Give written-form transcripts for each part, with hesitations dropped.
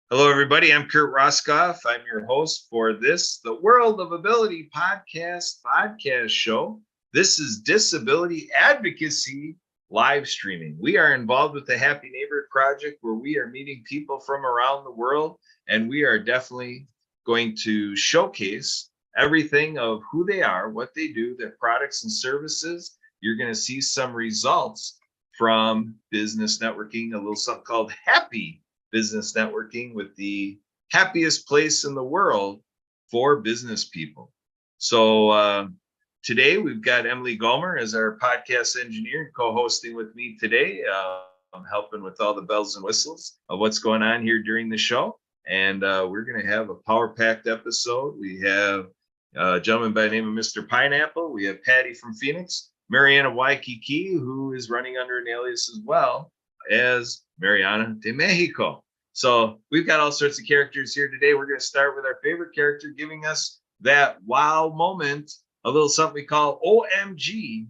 Hello, everybody. I'm Kurt Roskoff. I'm your host for this, the World of Ability podcast show. This is Disability Advocacy live streaming. We are involved with the Happy Neighborhood Project, where we are meeting people from around the world, and we are definitely going to showcase everything of who they are, what they do, their products and services. You're going to see some results from business networking, a little something called Happy Business Networking, with the happiest place in the world for business people. So today we've got Emily Gomer as our podcast engineer and co-hosting with me today. I'm helping with all the bells and whistles of what's going on here during the show. And we're going to have a power-packed episode. We have a gentleman by the name of Mr. Pineapple. We have Patty from Phoenix, Mariana Waikiki, who is running under an alias as well as Mariana de Mexico. So we've got all sorts of characters here today. We're going to start with our favorite character giving us that wow moment, a little something we call OMG,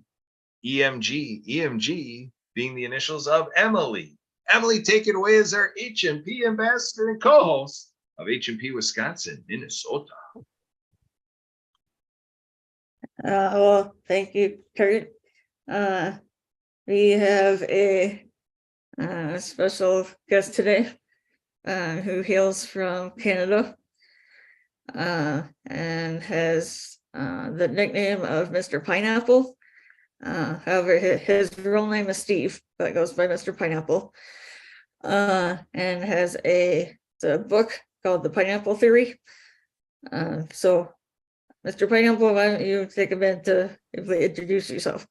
EMG being the initials of Emily. Emily, take it away as our H&P ambassador and co-host of H&P Wisconsin, Minnesota. Well, thank you, Kurt. We have a special guest today who hails from Canada and has the nickname of Mr. Pineapple. However, his real name is Steve, but goes by Mr. Pineapple, and has a book called The Pineapple Theory. So, Mr. Pineapple, why don't you take a minute to introduce yourself?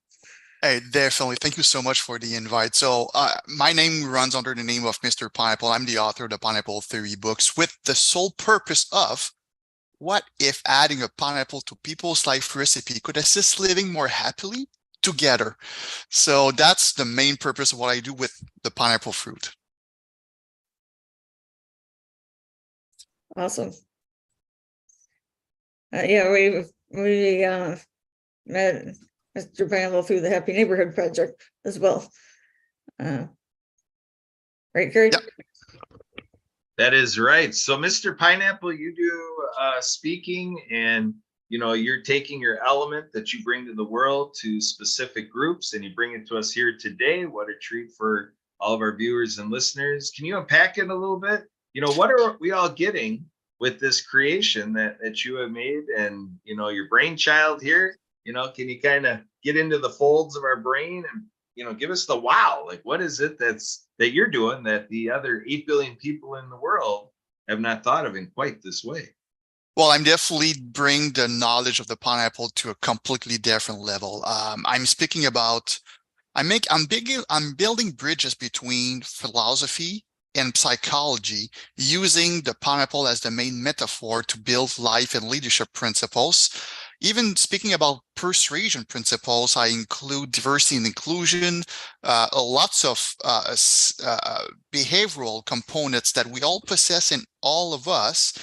Hey, definitely. Thank you so much for the invite. So my name runs under the name of Mr. Pineapple. I'm the author of the Pineapple Theory books, with the sole purpose of what if adding a pineapple to people's life recipe could assist living more happily together. So that's the main purpose of what I do with the pineapple fruit. Awesome. Yeah, we met Mr. Pineapple through the Happy Neighborhood Project as well. Right, Kurt? Yep. That is right. So, Mr. Pineapple, you do speaking, and you're taking your element that you bring to the world to specific groups, and you bring it to us here today. What a treat for all of our viewers and listeners. Can you unpack it a little bit? What are we all getting with this creation that you have made, and your brainchild here? Can you kind of get into the folds of our brain and give us the wow? Like, what is it that you're doing that the other 8 billion people in the world have not thought of in quite this way? Well, I'm definitely bringing the knowledge of the pineapple to a completely different level. I'm speaking about, I'm building bridges between philosophy and psychology, using the pineapple as the main metaphor to build life and leadership principles. Even speaking about persuasion principles, I include diversity and inclusion, lots of behavioral components that we all possess in all of us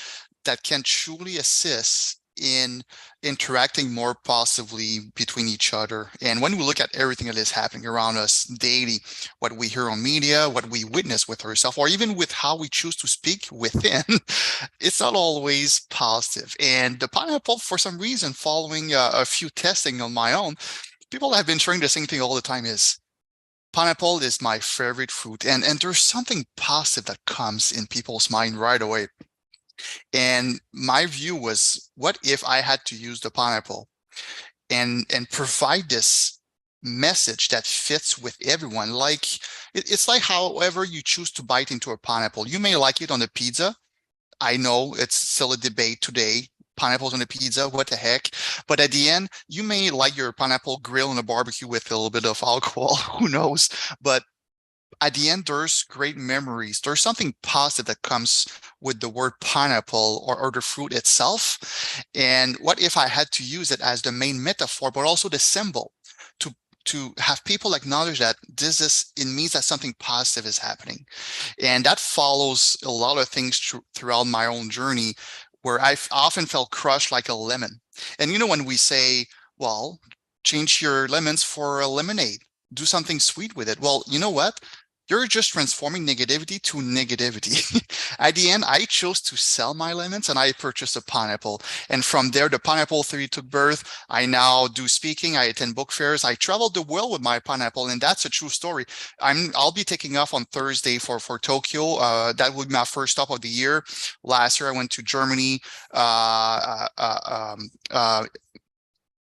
that can truly assist in interacting more positively between each other. And when we look at everything that is happening around us daily, what we hear on media, what we witness with ourselves, or even with how we choose to speak within, it's not always positive. And the pineapple, for some reason, following a few testing on my own, people have been sharing the same thing all the time: is pineapple is my favorite fruit. And there's something positive that comes in people's mind right away. And my view was, what if I had to use the pineapple and provide this message that fits with everyone? Like, it's like however you choose to bite into a pineapple. You may like it on a pizza. I know it's still a debate today. Pineapples on a pizza, what the heck? But at the end, you may like your pineapple grill on a barbecue with a little bit of alcohol. Who knows? But at the end, there's great memories. There's something positive that comes with the word pineapple or the fruit itself. And what if I had to use it as the main metaphor, but also the symbol to have people acknowledge that it means that something positive is happening. And that follows a lot of things throughout my own journey, where I've often felt crushed like a lemon. And when we say, well, change your lemons for a lemonade, do something sweet with it. Well, you know what? you're just transforming negativity to negativity. At the end, I chose to sell my lemons and I purchased a pineapple. And from there, the pineapple theory took birth. I now do speaking. I attend book fairs. I traveled the world with my pineapple, and that's a true story. I'll be taking off on Thursday for Tokyo. That would be my first stop of the year. Last year, I went to Germany,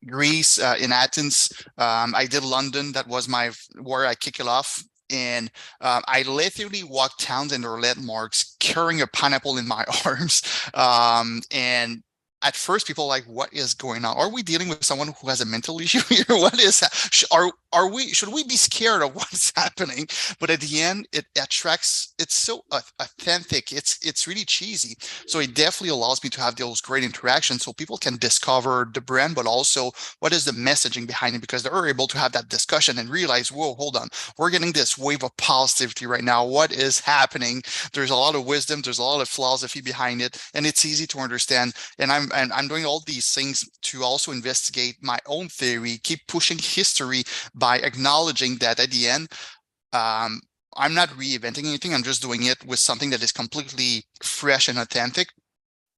Greece, in Athens. I did London. That was where I kick it off. And I literally walked towns and their landmarks carrying a pineapple in my arms. And at first, people are like, "What is going on? Are we dealing with someone who has a mental issue here? What is that? Should we be scared of what's happening?" But at the end, it attracts. It's so authentic. It's really cheesy. So it definitely allows me to have those great interactions, so people can discover the brand, but also what is the messaging behind it, because they're able to have that discussion and realize, whoa, hold on, we're getting this wave of positivity right now. What is happening? There's a lot of wisdom. There's a lot of philosophy behind it, and it's easy to understand. And I'm doing all these things to also investigate my own theory, keep pushing history by acknowledging that at the end, I'm not reinventing anything. I'm just doing it with something that is completely fresh and authentic.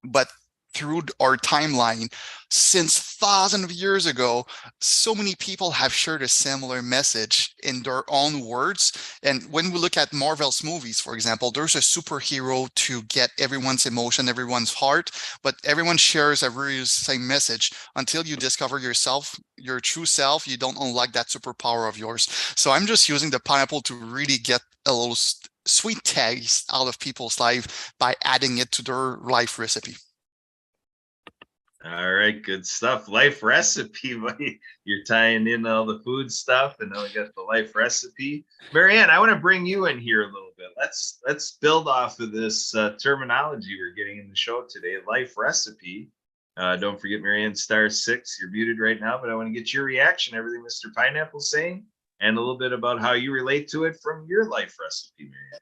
But through our timeline, since thousands of years ago, so many people have shared a similar message in their own words. And when we look at Marvel's movies, for example, there's a superhero to get everyone's emotion, everyone's heart, but everyone shares a very same message. Until you discover yourself, your true self, you don't unlock that superpower of yours. So I'm just using the pineapple to really get a little sweet taste out of people's life by adding it to their life recipe. All right, good stuff. Life recipe, buddy. You're tying in all the food stuff, and now we got the life recipe. Marianne, I want to bring you in here a little bit. Let's build off of this terminology we're getting in the show today. Life recipe. Don't forget, Marianne, *6. You're muted right now, but I want to get your reaction, everything Mr. Pineapple's saying, and a little bit about how you relate to it from your life recipe, Marianne.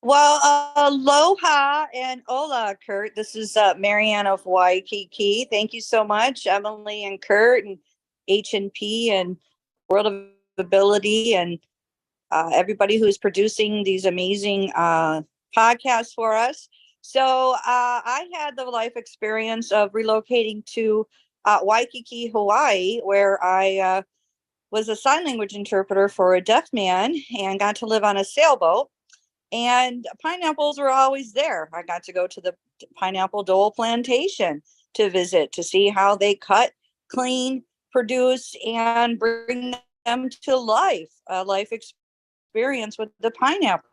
Well, aloha and hola, Kurt. This is Marianne of Waikiki. Thank you so much, Emily and Kurt and H&P and World of Ability and everybody who's producing these amazing podcasts for us. So I had the life experience of relocating to Waikiki, Hawaii, where I was a sign language interpreter for a deaf man and got to live on a sailboat. And pineapples were always there. I got to go to the pineapple dole plantation to visit, to see how they cut, clean, produce, and bring them to life, a life experience with the pineapple.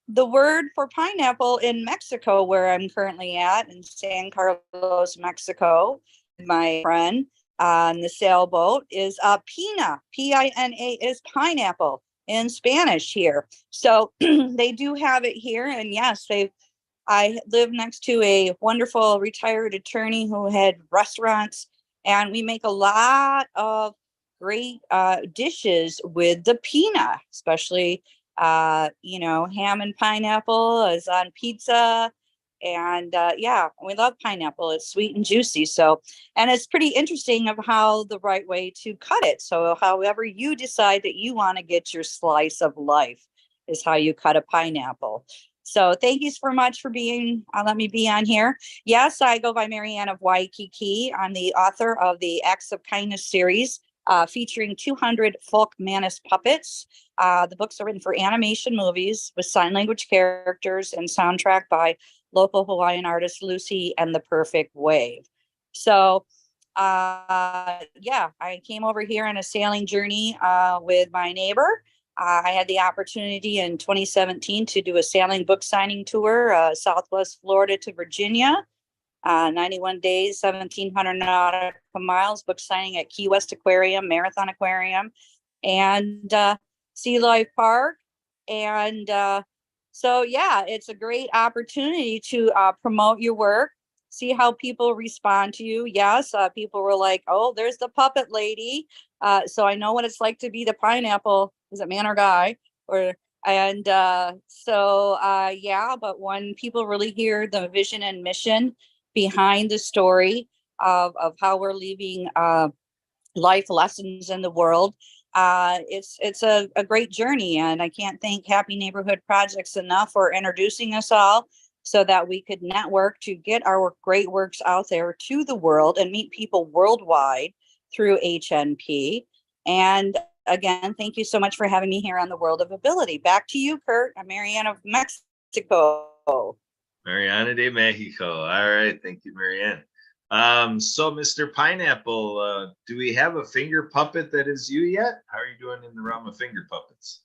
The word for pineapple in Mexico, where I'm currently at, in San Carlos, Mexico, my friend on the sailboat, is pina. P-I-N-A is pineapple in Spanish here. So they do have it here. And yes, I live next to a wonderful retired attorney who had restaurants, and we make a lot of great dishes with the pina, especially ham and pineapple is on pizza. And yeah, we love pineapple. It's sweet and juicy. So, and it's pretty interesting of how the right way to cut it. So however you decide that you want to get your slice of life is how you cut a pineapple. So thank you so much for let me be on here. Yes, I go by Marianne of Waikiki. I'm the author of the Acts of Kindness series, featuring 200 folk manus puppets. The books are written for animation movies with sign language characters and soundtrack by local Hawaiian artist Lucy and the Perfect Wave. So yeah, I came over here on a sailing journey with my neighbor. I had the opportunity in 2017 to do a sailing book signing tour, Southwest Florida to Virginia, 91 days, 1,700 nautical miles, book signing at Key West Aquarium, Marathon Aquarium, and Sea Life Park. And so, yeah, it's a great opportunity to promote your work, see how people respond to you. Yes, people were like, oh, there's the puppet lady. So I know what it's like to be the pineapple. Is it man or guy? Yeah, but when people really hear the vision and mission behind the story of how we're leaving life lessons in the world, It's a great journey, and I can't thank Happy Neighborhood Projects enough for introducing us all so that we could network to get our great works out there to the world and meet people worldwide through HNP. And again, thank you so much for having me here on the World of Ability. Back to you, Kurt. I'm Marianne of Mexico. Mariana de Mexico. All right. Thank you, Marianne. So Mr. Pineapple, do we have a finger puppet that is you yet? How are you doing in the realm of finger puppets?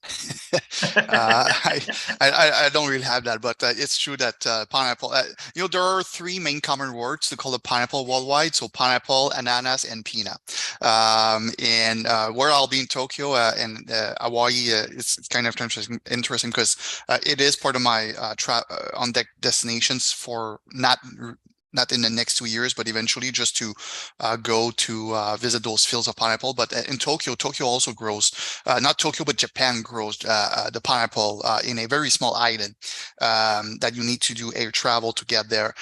I don't really have that, but it's true that pineapple, there are three main common words to call a pineapple worldwide. So pineapple, ananas, and peanut. And where I'll be in Tokyo and Hawaii, it's kind of interesting because it is part of my on deck destinations for not in the next 2 years, but eventually just to go to visit those fields of pineapple. But in Tokyo also grows, not Tokyo, but Japan grows the pineapple in a very small island that you need to do air travel to get there.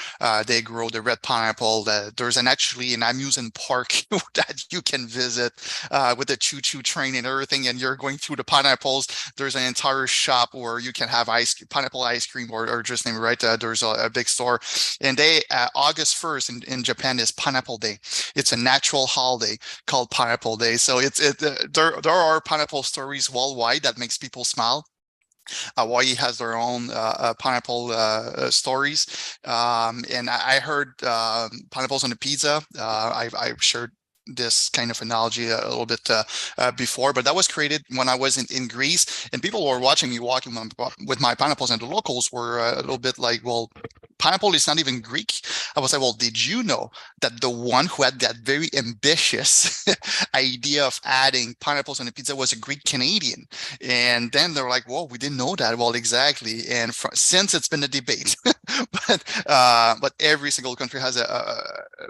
They grow the red pineapple. There's actually an amusement park that you can visit with a choo-choo train and everything, and you're going through the pineapples. There's an entire shop where you can have pineapple ice cream or just name it, right? There's a big store, and they August 1st in Japan is Pineapple Day. It's a natural holiday called Pineapple Day. So there are pineapple stories worldwide that makes people smile. Hawaii has their own pineapple stories, and I heard pineapples on the pizza. I've shared this kind of analogy a little bit before, but that was created when I was in Greece, and people were watching me walking with my pineapples, and the locals were a little bit like, well, pineapple is not even Greek. I was like, well, did you know that the one who had that very ambitious idea of adding pineapples on a pizza was a Greek Canadian? And then they're like, well, we didn't know that. Well, exactly. And since it's been a debate, but every single country has a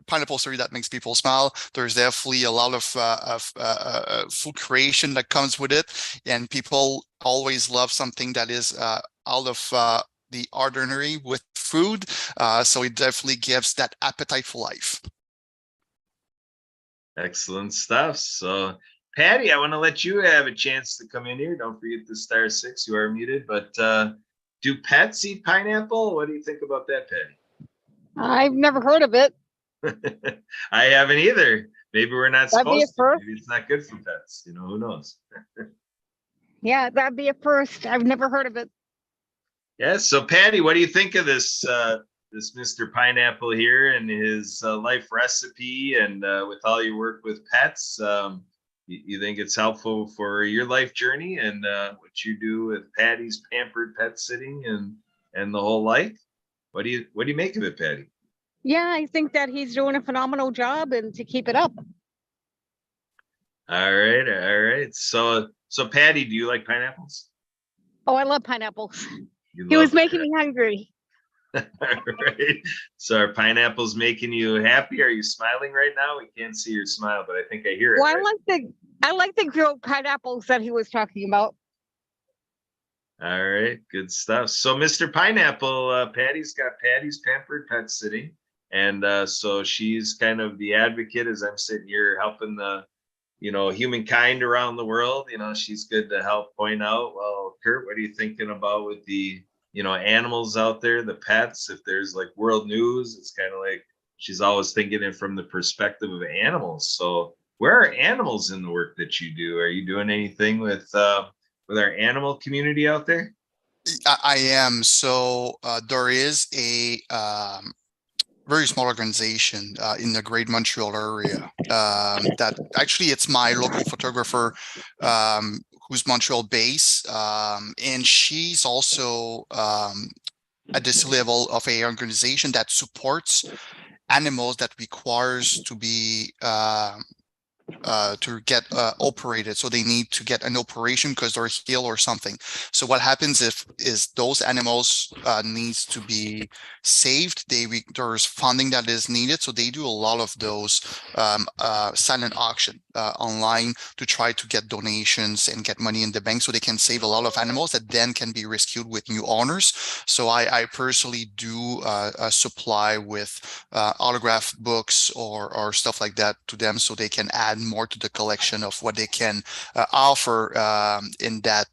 pineapple story that makes people smile. There's definitely a lot of food creation that comes with it, and people always love something that is out of the ordinary with food, so it definitely gives that appetite for life. Excellent stuff. So Patty, I want to let you have a chance to come in here. Don't forget the *6. You are muted, but do pets eat pineapple? What do you think about that, Patty? I've never heard of it. I haven't either. Maybe we're not That'd be a supposed to. first. Maybe it's not good for pets. Who knows? Yeah, that'd be a first. I've never heard of it. Yeah. So Patty, what do you think of this this Mr. Pineapple here and his life recipe, and with all your work with pets? You think it's helpful for your life journey and what you do with Patty's Pampered Pet Sitting and the whole life? What do you make of it, Patty? Yeah, I think that he's doing a phenomenal job, and to keep it up. All right. So Patty, do you like pineapples? Oh, I love pineapples. You He love was making me hungry. All right. So are pineapples making you happy? Are you smiling right now? We can't see your smile, but I think I hear it. Well, Right? I like the grilled pineapples that he was talking about. All right, good stuff. So Mr. Pineapple, Patty's got Patty's Pampered Pet Sitting. And so she's kind of the advocate as I'm sitting here helping the, humankind around the world. She's good to help point out, well, Kurt, what are you thinking about with the, animals out there, the pets? If there's like world news, it's kind of like she's always thinking it from the perspective of animals. So where are animals in the work that you do? Are you doing anything with our animal community out there? I am. So there is a very small organization in the Great Montreal area that actually it's my local photographer who's Montreal based, and she's also at this level of a organization that supports animals that requires to be to get operated. So they need to get an operation because they're ill or something. So what happens is those animals needs to be saved. There's funding that is needed. So they do a lot of those silent auction online to try to get donations and get money in the bank so they can save a lot of animals that then can be rescued with new owners. So I personally do supply with autograph books or stuff like that to them so they can add more to the collection of what they can offer in that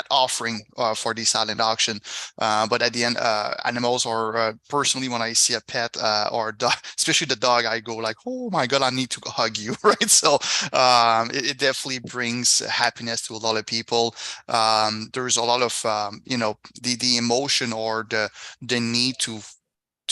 offering for the silent auction. But at the end, animals are personally, when I see a pet or a dog, especially the dog, I go like, oh my God, I need to hug you, right? So it definitely brings happiness to a lot of people. There's a lot of the emotion or the need to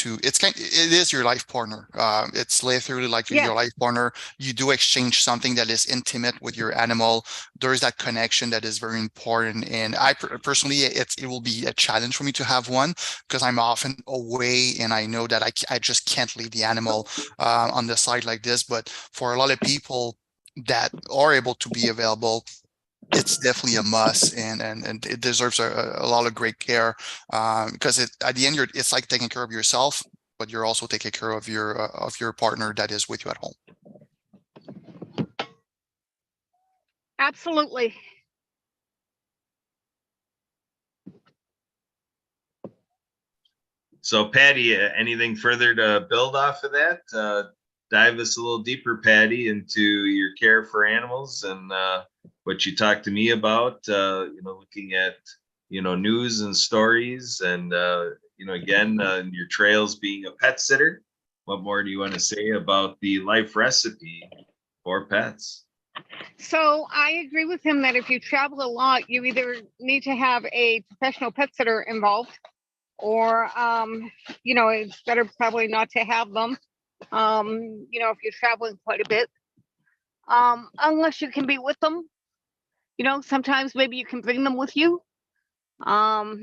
it is your life partner. It's literally like your life partner. You do exchange something that is intimate with your animal. There's that connection that is very important. And I personally, it will be a challenge for me to have one because I'm often away and I know that I just can't leave the animal on the side like this. But for a lot of people that are able to be available, it's definitely a must, and it deserves a lot of great care because at the end it's like taking care of yourself, but you're also taking care of your partner that is with you at home. Absolutely. So Patty, anything further to build off of that? Dive us a little deeper, Patty, into your care for animals and what you talked to me about, looking at, news and stories and, again, your trails being a pet sitter. What more do you want to say about the life recipe for pets? So I agree with him that if you travel a lot, you either need to have a professional pet sitter involved or, it's better probably not to have them, if you're traveling quite a bit, unless you can be with them. Sometimes maybe you can bring them with you. But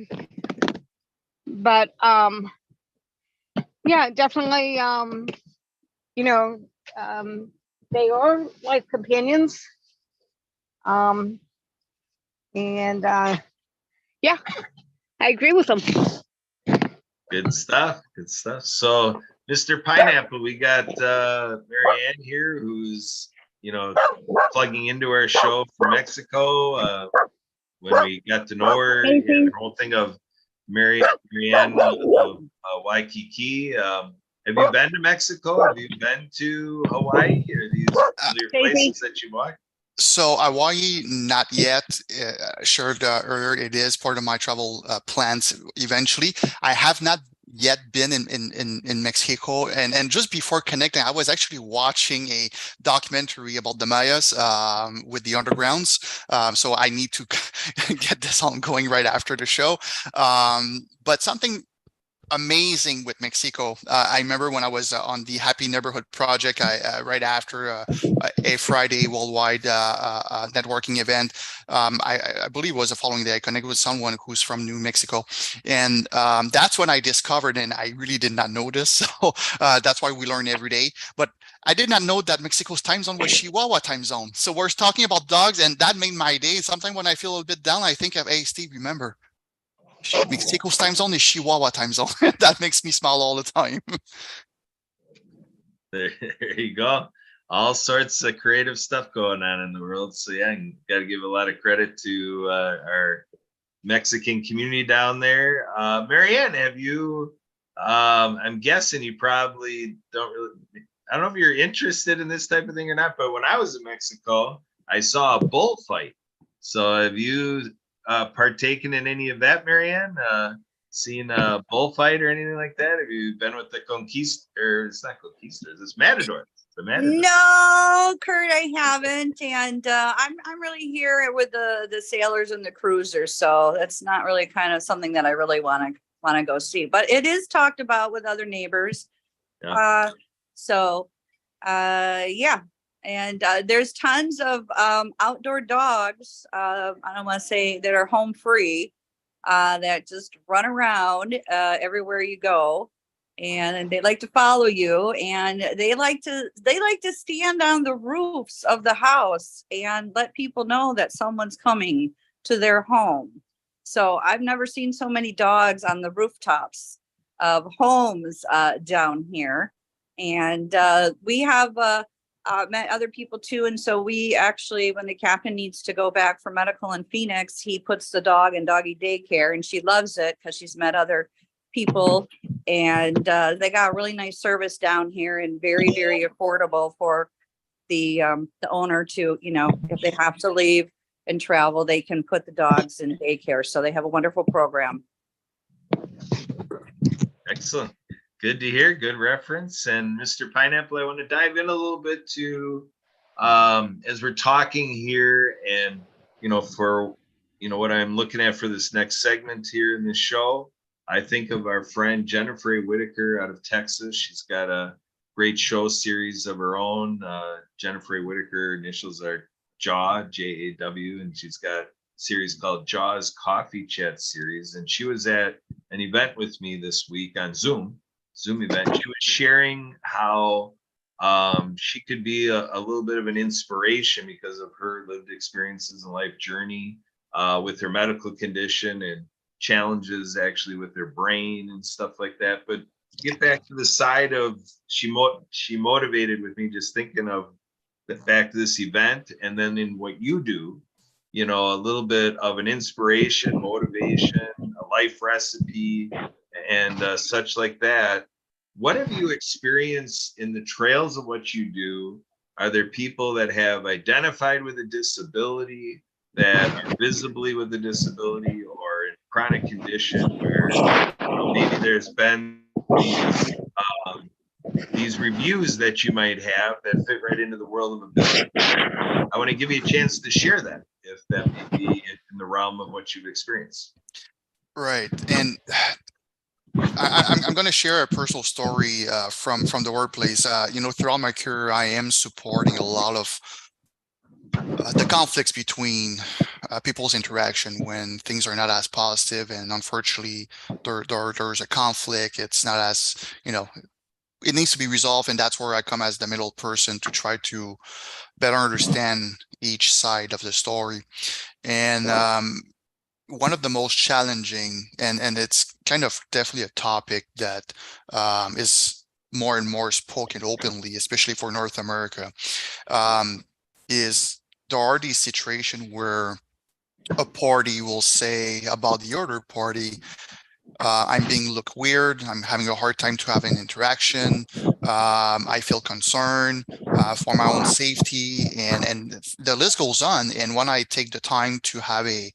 yeah, definitely, they are life companions. Yeah, I agree with them. Good stuff. Good stuff. So, Mr. Pineapple, we got Marianne here, who's plugging into our show from Mexico. When we got to know her, the whole thing of Marianne Waikiki. Have you been to Mexico? Have you been to Hawaii? Are these your places that you walk? So Hawaii, not yet. Shared earlier, it is part of my travel plans eventually. I have not yet been in Mexico, and just before connecting, I was actually watching a documentary about the Mayas with the undergrounds. So I need to get this on going right after the show. But something amazing with Mexico. I remember when I was on the Happy Neighborhood Project, right after a Friday worldwide networking event, I believe it was the following day, I connected with someone who's from New Mexico. And that's when I discovered, and I really did not know this, so that's why we learn every day. But I did not know that Mexico's time zone was Chihuahua time zone. So we're talking about dogs, and that made my day. Sometimes when I feel a little bit down, I think of, hey, Steve, remember, Mexico's time zone is Chihuahua time zone. That makes me smile all the time. There you go. All sorts of creative stuff going on in the world. So yeah, you got to give a lot of credit to our Mexican community down there. Marianne, have you? I'm guessing you probably don't really. I don't know if you're interested in this type of thing or not, but when I was in Mexico, I saw a bullfight. So have you partaken in any of that, Marianne? Seen a bullfight or anything like that? Have you been with the it's not conquistadors, it's matadors. The matadors. No, Kurt, I haven't, and I'm really here with the sailors and the cruisers, so that's not really kind of something that I really want to go see. But it is talked about with other neighbors. Yeah. Yeah. And there's tons of outdoor dogs, I don't want to say that are home free, that just run around everywhere you go, and they like to follow you, and they like to stand on the roofs of the house and let people know that someone's coming to their home. So I've never seen so many dogs on the rooftops of homes down here. And we have met other people too. And so we actually, when the captain needs to go back for medical in Phoenix, he puts the dog in doggy daycare, and she loves it because she's met other people, and they got a really nice service down here, and very, very affordable for the owner to, you know, if they have to leave and travel, they can put the dogs in daycare. So they have a wonderful program. Excellent. Good to hear. Good reference. And Mr. Pineapple, I want to dive in a little bit to, as we're talking here, and, you know, for, you know, what I'm looking at for this next segment here in the show, I think of our friend Jennifer Whitaker out of Texas. She's got a great show series of her own. Jennifer Whitaker initials are Jaw, Jaw, and she's got a series called Jaw's Coffee Chat series. And she was at an event with me this week on Zoom event. She was sharing how she could be a little bit of an inspiration because of her lived experiences and life journey with her medical condition and challenges actually with her brain and stuff like that. But to get back to the side of she motivated with me just thinking of the fact of this event, and then in what you do, you know, a little bit of an inspiration, motivation, a life recipe, and such like that. What have you experienced in the trails of what you do? Are there people that have identified with a disability, that are visibly with a disability or in chronic condition where, you know, maybe there's been these reviews that you might have that fit right into the world of ability? I want to give you a chance to share that, if that may be in the realm of what you've experienced. Right. And I'm going to share a personal story from the workplace. You know, throughout my career, I am supporting a lot of the conflicts between people's interaction when things are not as positive, and unfortunately, there's a conflict. It's not as, you know, it needs to be resolved, and that's where I come as the middle person to try to better understand each side of the story. And one of the most challenging, and it's kind of definitely a topic that is more and more spoken openly, especially for North America, is there are these situations where a party will say about the other party, I'm being looked weird, I'm having a hard time to have an interaction, I feel concerned for my own safety, and the list goes on. And when I take the time to have a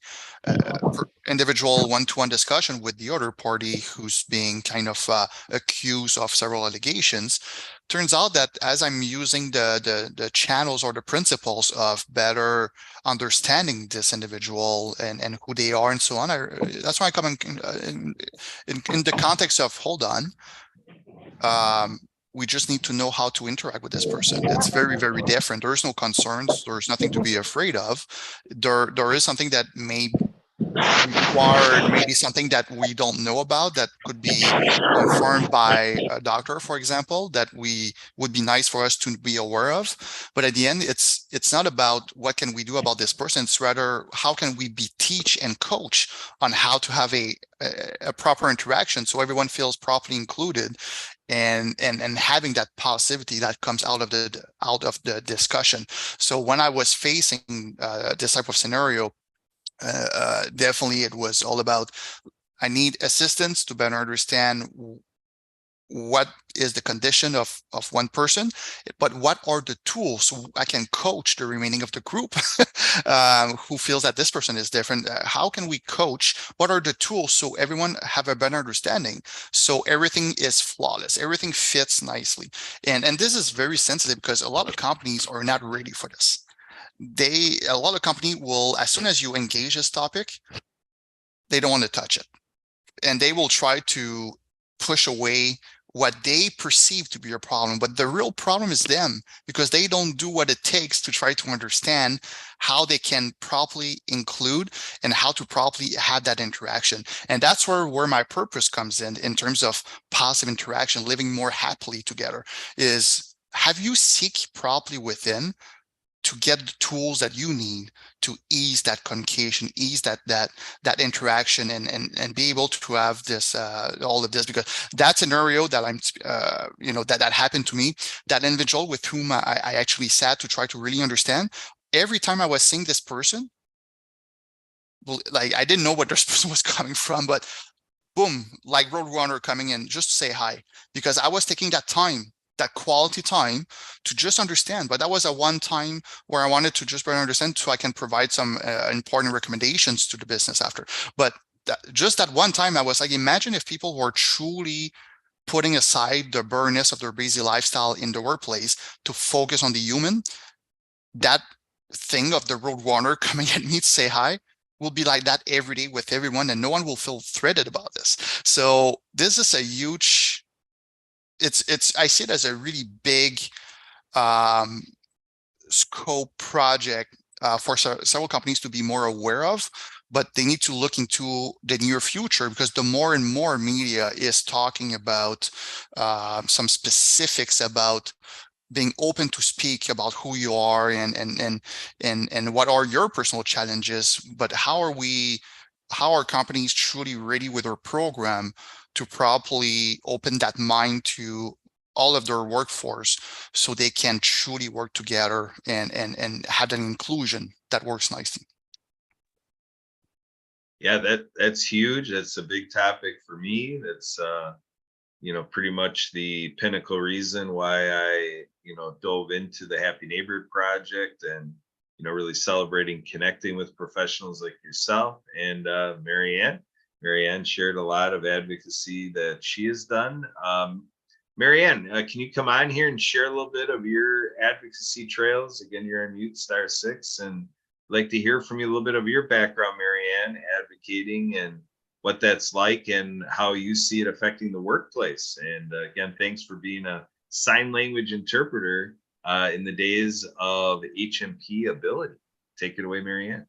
individual one-to-one discussion with the other party who's being kind of accused of several allegations, turns out that as I'm using the channels or the principles of better understanding this individual and who they are and so on, that's why I come in the context of, hold on, we just need to know how to interact with this person. It's very, very different. There's no concerns. There's nothing to be afraid of. There is something that may require maybe something that we don't know about that could be confirmed by a doctor, for example, that we would be nice for us to be aware of. But at the end, it's not about what can we do about this person. It's rather how can we teach and coach on how to have a proper interaction so everyone feels properly included, and having that positivity that comes out of the discussion. So when I was facing this type of scenario, definitely it was all about, I need assistance to better understand what is the condition of one person, but what are the tools so I can coach the remaining of the group who feels that this person is different. How can we coach? What are the tools so everyone have a better understanding, so everything is flawless, everything fits nicely? And this is very sensitive because a lot of companies are not ready for this. A lot of company will, as soon as you engage this topic, they don't want to touch it, and they will try to push away what they perceive to be a problem. But the real problem is them, because they don't do what it takes to try to understand how they can properly include and how to properly have that interaction. And that's where my purpose comes in terms of positive interaction, living more happily together, is have you seek properly within to get the tools that you need to ease that communication, ease that interaction, and be able to have this all of this. Because that scenario that I'm that happened to me, that individual with whom I actually sat to try to really understand, every time I was seeing this person, like I didn't know where this person was coming from, but boom, like Roadrunner coming in just to say hi, because I was taking that time that quality time to just understand. But that was a one time where I wanted to just better understand so I can provide some important recommendations to the business after. But just that one time, I was like, imagine if people were truly putting aside the burness of their busy lifestyle in the workplace to focus on the human. That thing of the road runner coming at me to say hi will be like that every day with everyone, and no one will feel threatened about this. So this is a huge, I see it as a really big scope project for several companies to be more aware of, but they need to look into the near future, because the more and more media is talking about some specifics about being open to speak about who you are and what are your personal challenges, but how are companies truly ready with their program to properly open that mind to all of their workforce so they can truly work together and have an inclusion that works nicely. Yeah, that's huge. That's a big topic for me. That's pretty much the pinnacle reason why I, dove into the Happy Neighborhood Project, and, really celebrating connecting with professionals like yourself and Marianne. Marianne shared a lot of advocacy that she has done. Marianne, can you come on here and share a little bit of your advocacy trails? Again, you're on mute, *6, and I'd like to hear from you a little bit of your background, Marianne, advocating and what that's like and how you see it affecting the workplace. And again, thanks for being a sign language interpreter in the days of HMP ability. Take it away, Marianne.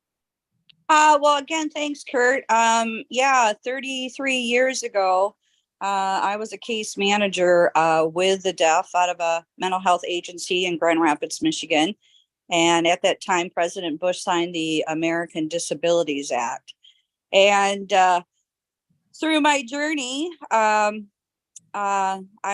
Well, again, thanks, Kurt. 33 years ago, I was a case manager with the deaf out of a mental health agency in Grand Rapids, Michigan. And at that time, President Bush signed the American Disabilities Act. And through my journey, I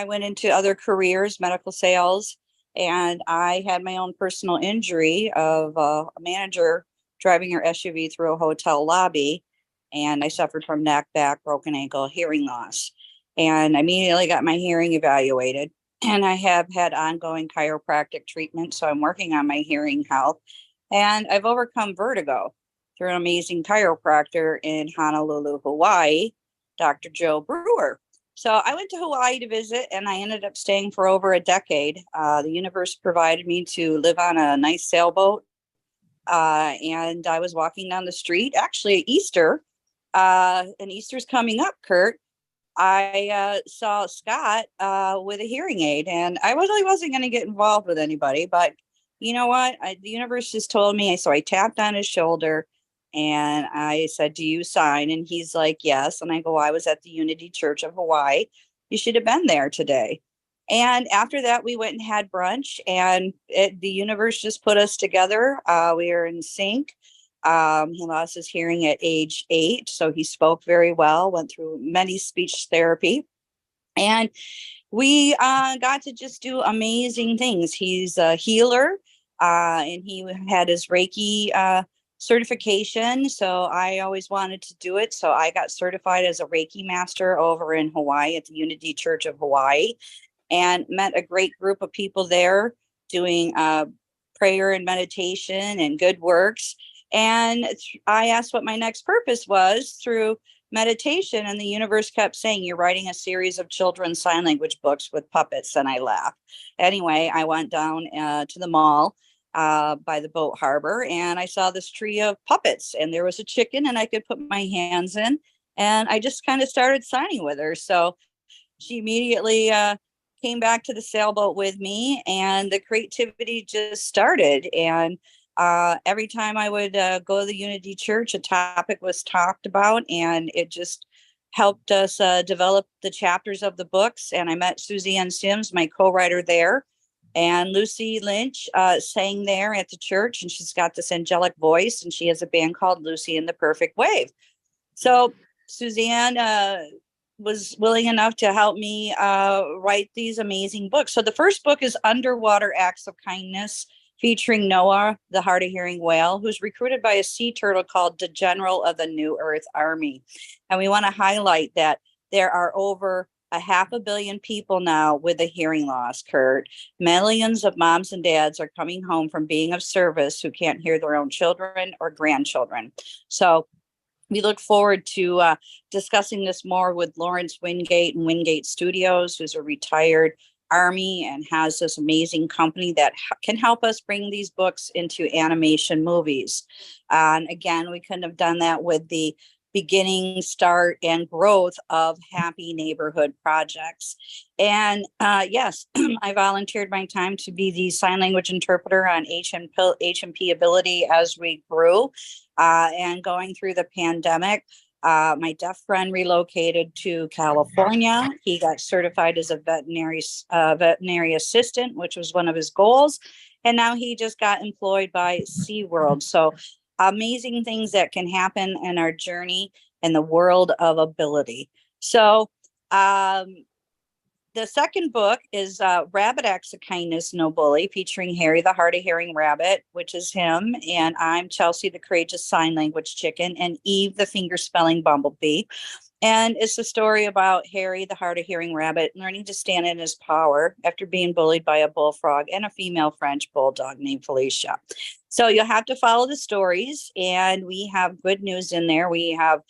went into other careers, medical sales, and I had my own personal injury of a manager driving her SUV through a hotel lobby. And I suffered from neck, back, broken ankle, hearing loss. And I immediately got my hearing evaluated. And I have had ongoing chiropractic treatment. So I'm working on my hearing health. And I've overcome vertigo through an amazing chiropractor in Honolulu, Hawaii, Dr. Joe Brewer. So I went to Hawaii to visit, and I ended up staying for over a decade. The universe provided me to live on a nice sailboat. And I was walking down the street, actually at Easter, and Easter's coming up, Kurt. I saw Scott with a hearing aid, and I really wasn't going to get involved with anybody, but you know what? The universe just told me. So I tapped on his shoulder and I said, "Do you sign?" And he's like, "Yes." And I go, "I was at the Unity Church of Hawaii. You should have been there today." And after that, we went and had brunch, and the universe just put us together. We are in sync. He lost his hearing at age 8, so he spoke very well, went through many speech therapy. And we got to just do amazing things. He's a healer, and he had his Reiki certification. So I always wanted to do it. So I got certified as a Reiki master over in Hawaii at the Unity Church of Hawaii, and met a great group of people there doing prayer and meditation and good works. And I asked what my next purpose was through meditation, and the universe kept saying, "You're writing a series of children's sign language books with puppets." And I laughed. Anyway, I went down to the mall by the boat harbor, and I saw this tree of puppets, and there was a chicken, and I could put my hands in, and I just kind of started signing with her. So she immediately came back to the sailboat with me, and the creativity just started. And every time I would go to the Unity Church, a topic was talked about, and it just helped us develop the chapters of the books. And I met Suzanne Sims, my co-writer there, and Lucy Lynch sang there at the church, and she's got this angelic voice, and she has a band called Lucy and the Perfect Wave. So Suzanne was willing enough to help me write these amazing books. So the first book is Underwater Acts of Kindness, featuring Noah, the hard of hearing whale, who's recruited by a sea turtle called the General of the New Earth Army. And we want to highlight that there are over 500 million people now with a hearing loss, Kurt. Millions of moms and dads are coming home from being of service who can't hear their own children or grandchildren. So we look forward to discussing this more with Lawrence Wingate and Wingate Studios, who's a retired Army and has this amazing company that can help us bring these books into animation movies. And again, we couldn't have done that with the beginning, start, and growth of Happy Neighborhood Projects. And yes, I volunteered my time to be the sign language interpreter on HMP Ability as we grew. And going through the pandemic, my deaf friend relocated to California. He got certified as a veterinary assistant, which was one of his goals. And now he just got employed by SeaWorld. So amazing things that can happen in our journey in the world of ability. So the second book is Rabbit Acts of Kindness, No Bully, featuring Harry, the hard of hearing rabbit, which is him. And I'm Chelsea, the courageous sign language chicken, and Eve, the finger spelling bumblebee. And it's a story about Harry, the hard of hearing rabbit, learning to stand in his power after being bullied by a bullfrog and a female French bulldog named Felicia. So you'll have to follow the stories, and we have good news in there. We have,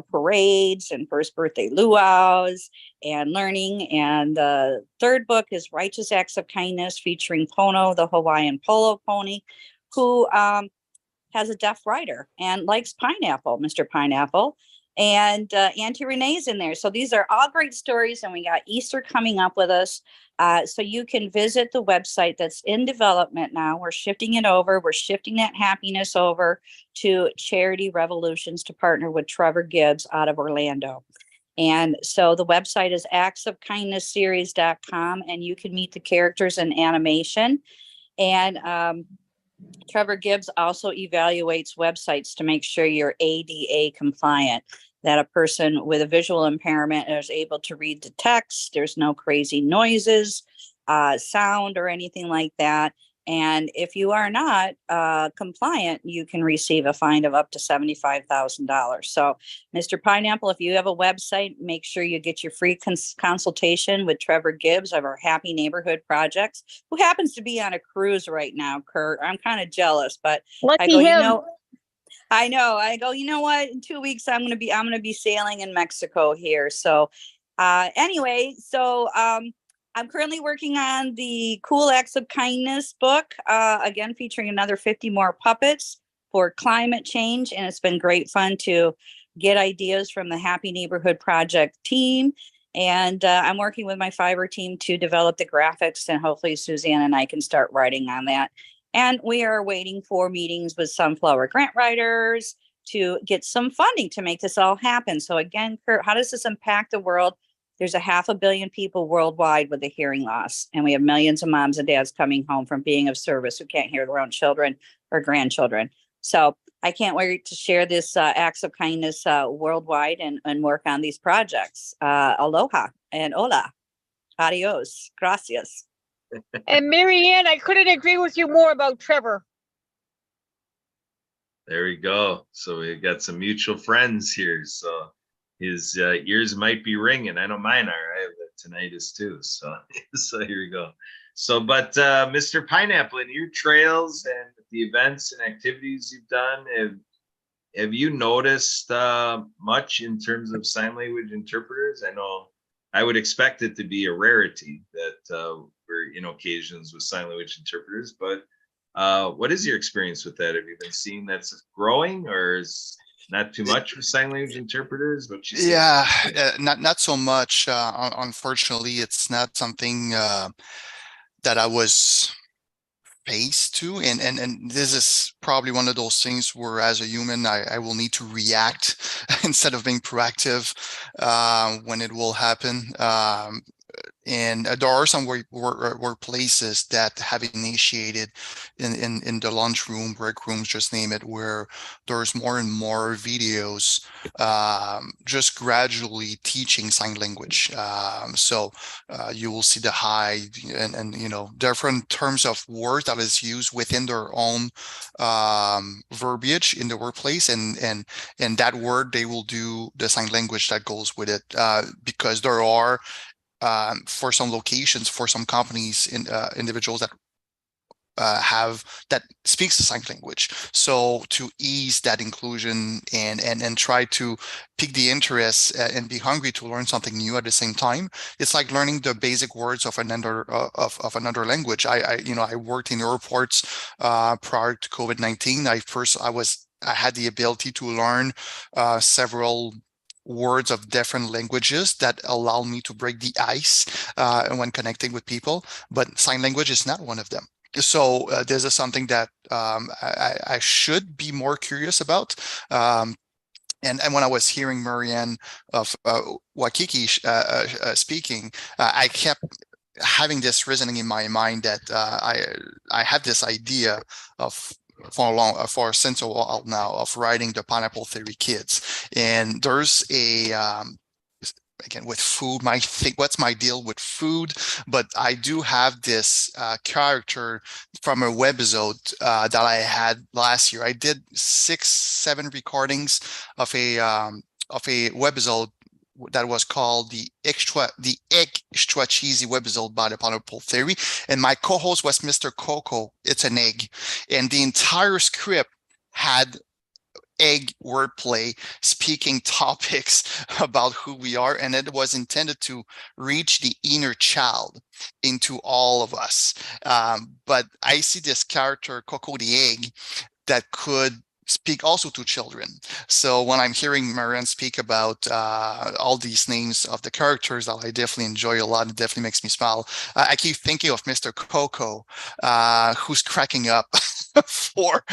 parades and first birthday luau's and learning. And the third book is Righteous Acts of Kindness, featuring Pono, the Hawaiian polo pony, who has a deaf rider and likes pineapple, Mr. Pineapple. And Auntie Renee's in there. So these are all great stories, and we got Easter coming up with us. So you can visit the website that's in development now. We're shifting it over. We're shifting that happiness over to Charity Revolutions to partner with Trevor Gibbs out of Orlando. And so the website is actsofkindnessseries.com, and you can meet the characters in animation. And Trevor Gibbs also evaluates websites to make sure you're ADA compliant, that a person with a visual impairment is able to read the text. There's no crazy noises, sound, or anything like that. And if you are not compliant, you can receive a fine of up to $75,000. So, Mr. Pineapple, if you have a website, make sure you get your free consultation with Trevor Gibbs of our Happy Neighborhood Projects, who happens to be on a cruise right now, Kurt. I'm kind of jealous, but I go, I know. I go, you know what? In 2 weeks, I'm gonna be sailing in Mexico here. So anyway, I'm currently working on the Cool Acts of Kindness book, again, featuring another 50 more puppets for climate change. And it's been great fun to get ideas from the Happy Neighborhood Project team. And I'm working with my fiber team to develop the graphics, and hopefully Suzanne and I can start writing on that. And we are waiting for meetings with Sunflower grant writers to get some funding to make this all happen. So again, Kurt, how does this impact the world? There's 500 million people worldwide with a hearing loss, and we have millions of moms and dads coming home from being of service who can't hear their own children or grandchildren. So I can't wait to share this acts of kindness worldwide and work on these projects. Aloha and hola. Adios. Gracias. And Marianne, I couldn't agree with you more about Trevor. There we go. So we got some mutual friends here. So his ears might be ringing. I know mine are. I have tinnitus too. So here we go. So, but Mr. Pineapple, in your trails and the events and activities you've done, have you noticed much in terms of sign language interpreters? I know I would expect it to be a rarity that we're in occasions with sign language interpreters, but what is your experience with that? Have you been seeing that's growing, or is not too much for sign language interpreters? What you see? Yeah, not so much. Unfortunately, it's not something that I was faced to, and this is probably one of those things where, as a human, I will need to react instead of being proactive when it will happen. And there are some workplaces that have initiated in the lunchroom, break rooms, just name it, where there's more and more videos just gradually teaching sign language. So you will see the high and different terms of words that is used within their own verbiage in the workplace, and that word they will do the sign language that goes with it, because there are for some locations, for some companies, individuals that that speaks the sign language. So to ease that inclusion and try to pique the interest and be hungry to learn something new at the same time, it's like learning the basic words of another of another language. I worked in airports prior to COVID-19. I had the ability to learn several words of different languages that allow me to break the ice when connecting with people, but sign language is not one of them. So this is something that I should be more curious about. And when I was hearing Marianne of Waikiki speaking, I kept having this reasoning in my mind that I had this idea of since a while now of writing the Pineapple Theory Kids, and there's a again with food. What's my deal with food? But I do have this character from a webisode that I had last year. I did 6-7 recordings of a webisode that was called the extra cheesy webisode by the Pineapple Theory, and my co-host was Mr. Coco. It's an egg, and the entire script had egg wordplay, speaking topics about who we are, and it was intended to reach the inner child into all of us. But I see this character, Coco the egg, that could speak also to children. So when I'm hearing Marianne speak about all these names of the characters that I definitely enjoy a lot, it definitely makes me smile. I keep thinking of Mr. Coco, who's cracking up for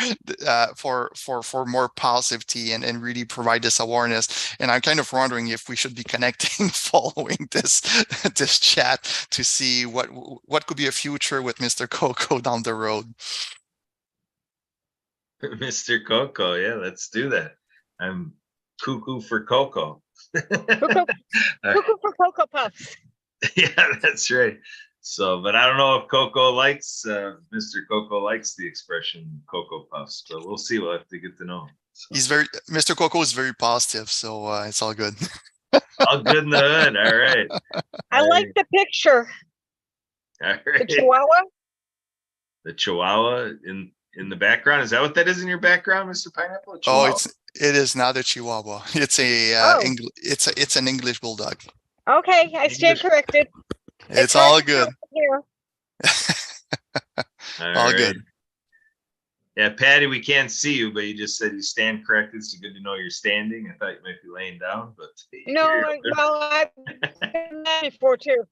more positivity and really provide this awareness. And I'm kind of wondering if we should be connecting following this chat to see what could be a future with Mr. Coco down the road. Mr. Coco, yeah, let's do that. I'm cuckoo for Coco. Cuckoo for Cocoa Puffs. Yeah, that's right. So, but I don't know if Coco likes Mr. Coco likes the expression Cocoa Puffs, but we'll see. We'll have to get to know him. So. Mr. Coco is very positive, so it's all good. All good in the hood. All right. I like the picture. All right. The Chihuahua. The Chihuahua in the background. Is that what that is in your background, Mr. Pineapple? Oh, it is not a Chihuahua. It's a it's an English bulldog. Okay, I stand corrected. It's all good. All good. Yeah, Patty, we can't see you, but you just said you stand corrected. So good to know you're standing. I thought you might be laying down, but no, well, I've been that before too.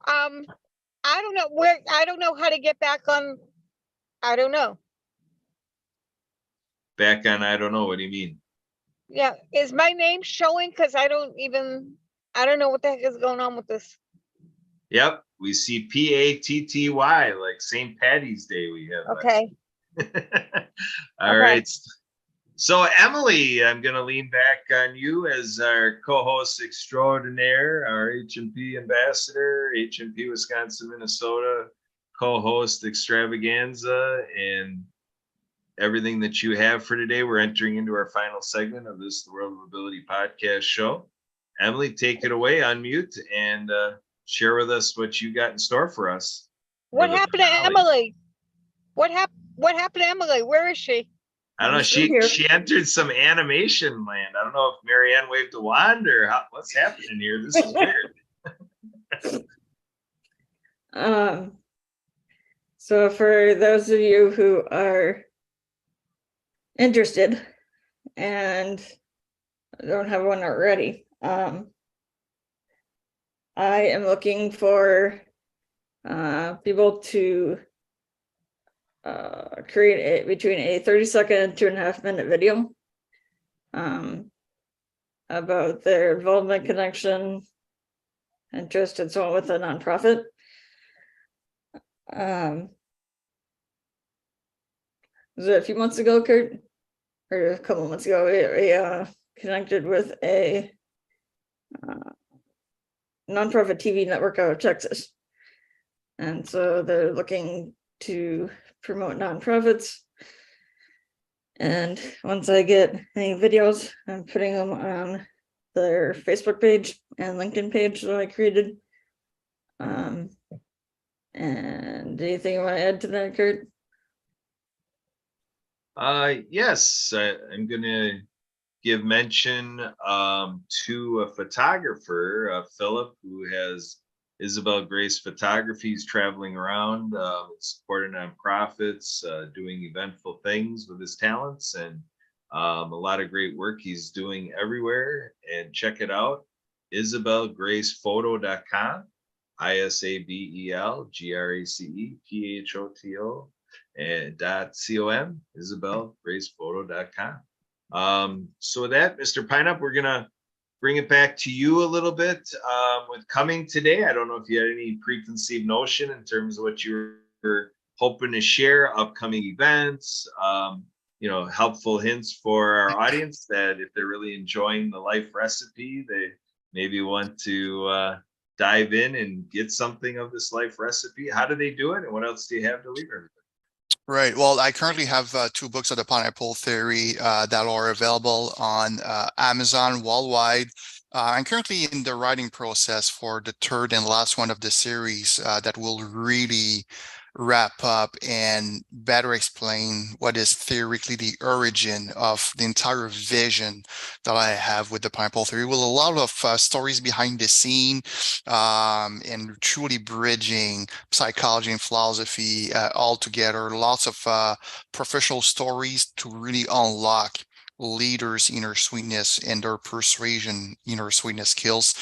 I don't know where. I don't know how to get back on. I don't know. Back on, I don't know. What do you mean? Yeah, is my name showing? Because I don't know what the heck is going on with this. Yep, we see Patty like St. Patty's Day. We have. Okay. All right. So Emily, I'm going to lean back on you as our co-host extraordinaire, our H&P ambassador, H&P Wisconsin, Minnesota co-host extravaganza, and everything that you have for today. We're entering into our final segment of this The World of Ability podcast show. Emily, take it away, unmute, and share with us what you got in store for us. What happened to Emily? What happened to Emily? Where is she? I don't know. She entered some animation land. I don't know if Marianne waved a wand or what's happening here. This is weird. So for those of you who are interested and don't have one already, I am looking for people to create between a 30-second and 2.5-minute video about their involvement, connection, interested, so with a nonprofit. Was it a few months ago, Kurt? Or a couple of months ago, we connected with a nonprofit TV network out of Texas. And so they're looking to promote nonprofits. And once I get any videos, I'm putting them on their Facebook page and LinkedIn page that I created. And anything you want to add to that, Kurt? Yes, I'm going to give mention to a photographer, Philip, who has Isabel Grace Photography. He's traveling around, supporting nonprofits, doing eventful things with his talents, and a lot of great work he's doing everywhere. And check it out, isabelgracephoto.com, ISABELGRACEPHOTO and .com, isabelgracephoto.com. So with that, Mr. Pineapple, we're gonna bring it back to you a little bit with coming today. I don't know if you had any preconceived notion in terms of what you were hoping to share, upcoming events, helpful hints for our audience that if they're really enjoying the life recipe, they maybe want to dive in and get something of this life recipe. How do they do it? And what else do you have to leave everybody? Right. Well, I currently have 2 books of the Pineapple Theory that are available on Amazon worldwide. I'm currently in the writing process for the 3rd and last one of the series that will really wrap up and better explain what is theoretically the origin of the entire vision that I have with the Pineapple Theory, with a lot of stories behind the scene and truly bridging psychology and philosophy all together. Lots of professional stories to really unlock leaders' inner sweetness and their persuasion inner sweetness skills.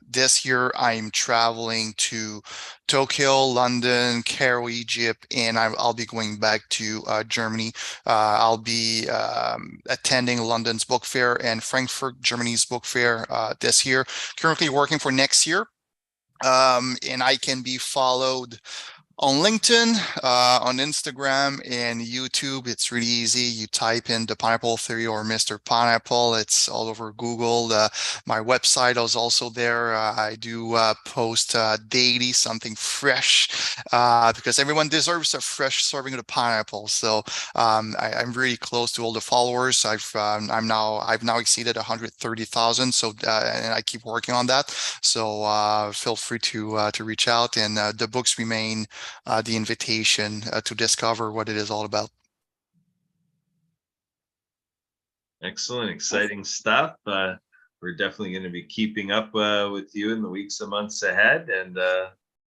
This year I'm traveling to Tokyo, London, Cairo, Egypt, and I'll be going back to Germany. I'll be attending London's book fair and Frankfurt, Germany's book fair this year. Currently working for next year. And I can be followed on LinkedIn, on Instagram, and YouTube. It's really easy. You type in the Pineapple Theory or Mr. Pineapple. It's all over Google. My website is also there. I do post daily something fresh because everyone deserves a fresh serving of the pineapple. So I'm really close to all the followers. I've now exceeded 130,000. So and I keep working on that. So feel free to reach out, and the books remain the invitation to discover what it is all about. Excellent, exciting stuff. We're definitely going to be keeping up with you in the weeks and months ahead, and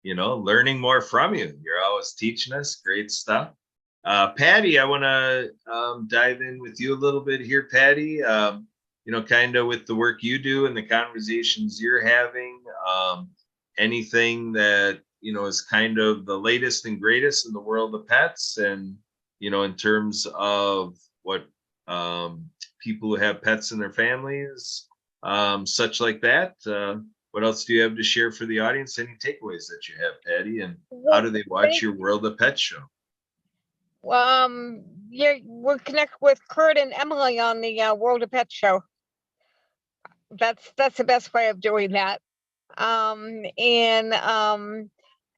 learning more from you. You're always teaching us great stuff. Patty, I want to dive in with you a little bit here, Patty. Kind of with the work you do and the conversations you're having. Anything that is kind of the latest and greatest in the world of pets, and in terms of what people who have pets in their families, such like that. What else do you have to share for the audience? Any takeaways that you have, Patty, and how do they watch your World of Pets show? We'll connect with Kurt and Emily on the World of Pets show. That's the best way of doing that.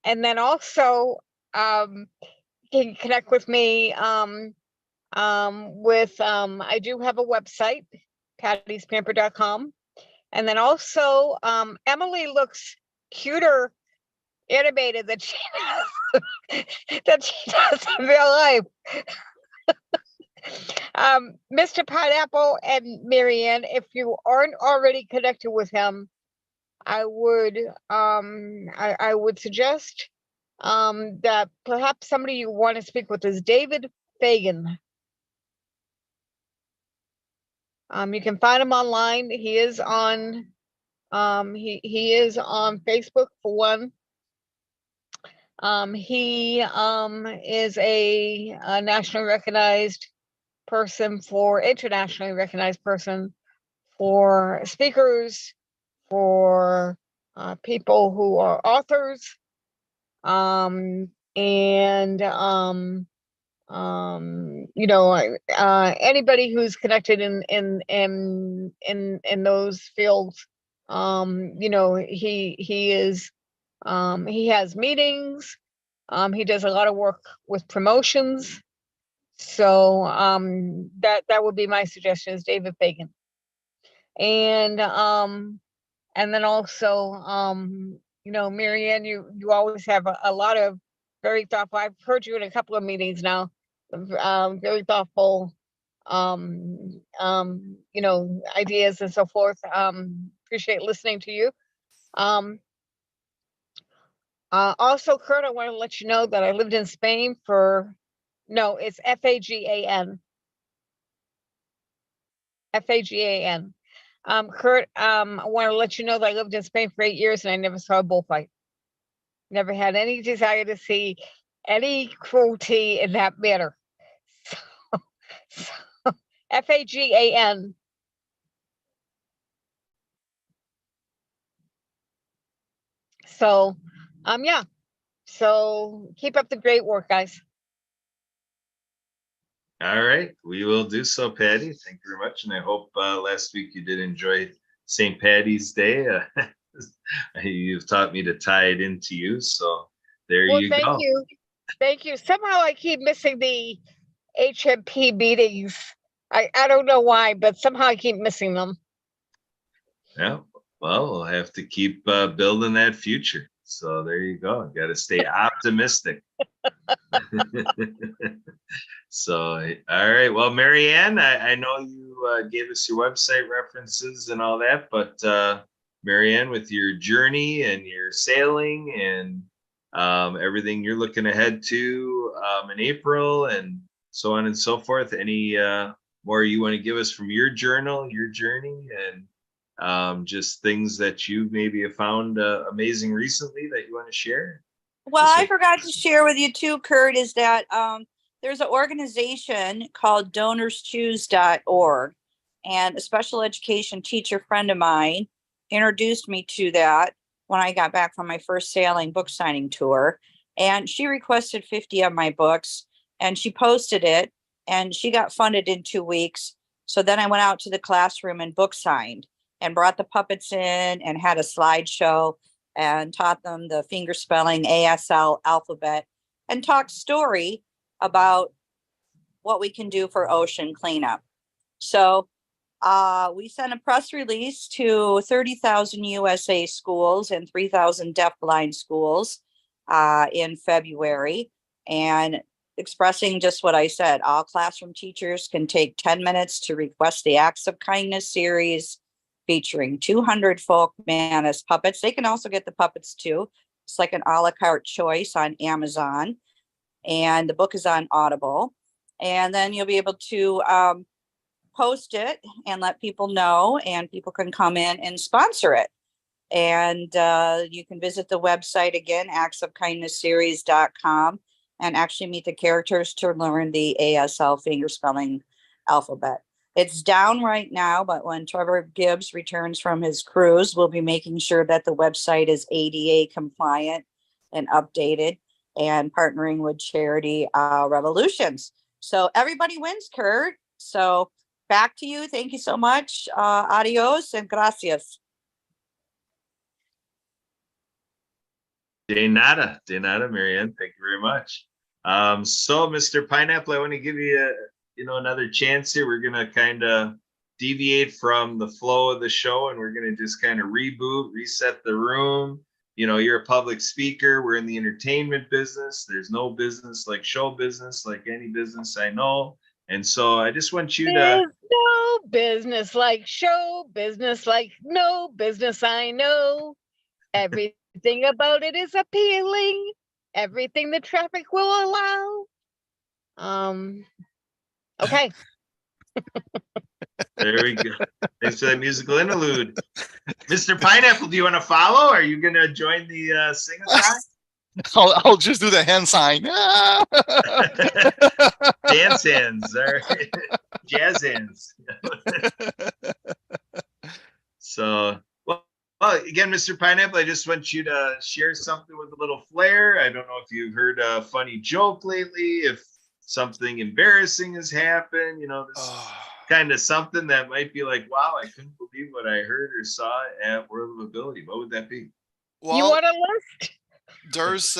And then also you can connect with me I do have a website, pattysPamper.com. And then also Emily looks cuter animated than she does in real life. Mr. Pineapple and Marianne, if you aren't already connected with him, I would suggest that perhaps somebody you want to speak with is David Fagan. You can find him online. He is on he is on Facebook for one. He is a internationally recognized person for speakers, for people who are authors, and anybody who's connected in those fields. He is he has meetings. He does a lot of work with promotions. So that would be my suggestion, is David Fagan. And then also Marianne, you always have a lot of very thoughtful. I've heard you in a couple of meetings now. Very thoughtful ideas and so forth. Appreciate listening to you. Also, Kurt, I want to let you know that I lived in Spain it's Fagan. Fagan. Kurt, I want to let you know that I lived in Spain for 8 years and I never saw a bullfight. Never had any desire to see any cruelty in that manner. So Fagan. So, yeah. So keep up the great work, guys. All right, we will do so, Patty. Thank you very much, and I hope last week you did enjoy St. Patty's Day. You've taught me to tie it into you, so there you go. Thank you. Somehow I keep missing the HMP meetings. I don't know why, but somehow I keep missing them. Yeah, well, we'll have to keep building that future. So there you go. Got to stay optimistic. So, all right. Well, Marianne, I know you gave us your website references and all that, but Marianne, with your journey and your sailing and everything you're looking ahead to in April and so on and so forth, any more you want to give us from your journal, your journey, and just things that you maybe have found amazing recently that you want to share? Well, I forgot to share with you too, Kurt, is that there's an organization called donorschoose.org, and a special education teacher friend of mine introduced me to that when I got back from my first sailing book signing tour. And she requested 50 of my books and she posted it and she got funded in 2 weeks. So then I went out to the classroom and book signed and brought the puppets in and had a slideshow and taught them the finger spelling ASL alphabet and talked story about what we can do for ocean cleanup. So we sent a press release to 30,000 USA schools and 3,000 deafblind schools in February, and expressing just what I said. All classroom teachers can take 10 minutes to request the Acts of Kindness series featuring 200 folk man as puppets. They can also get the puppets too. It's like an a la carte choice on Amazon, and the book is on Audible. And then you'll be able to post it and let people know, and people can come in and sponsor it. And you can visit the website again, actsofkindnessseries.com, and actually meet the characters to learn the ASL fingerspelling alphabet. It's down right now, but when Trevor Gibbs returns from his cruise, we'll be making sure that the website is ADA compliant and updated, and partnering with Charity Revolutions. So everybody wins, Kurt. So back to you. Thank you so much. Adios and gracias. De nada, Marianne. Thank you very much. So, Mr. Pineapple, I want to give you another chance here. We're gonna kind of deviate from the flow of the show, and we're gonna just kind of reboot, reset the room. You're a public speaker. We're in the entertainment business. There's no business like show business, like any business I know. And so I just want you to. There's no business like show business, like no business I know. Everything about it is appealing. Everything the traffic will allow. Okay. There we go. Thanks for that musical interlude. Mr. Pineapple, do you want to follow? Are you going to join the sing-a-song? I'll just do the hand sign. Dance hands or jazz hands. So, well, Well, again, Mr. Pineapple, I just want you to share something with a little flair. I don't know if you've heard a funny joke lately, if something embarrassing has happened, this kind of something that might be like, wow, I couldn't believe what I heard or saw at World of Ability. What would that be? You Well, want a list? there's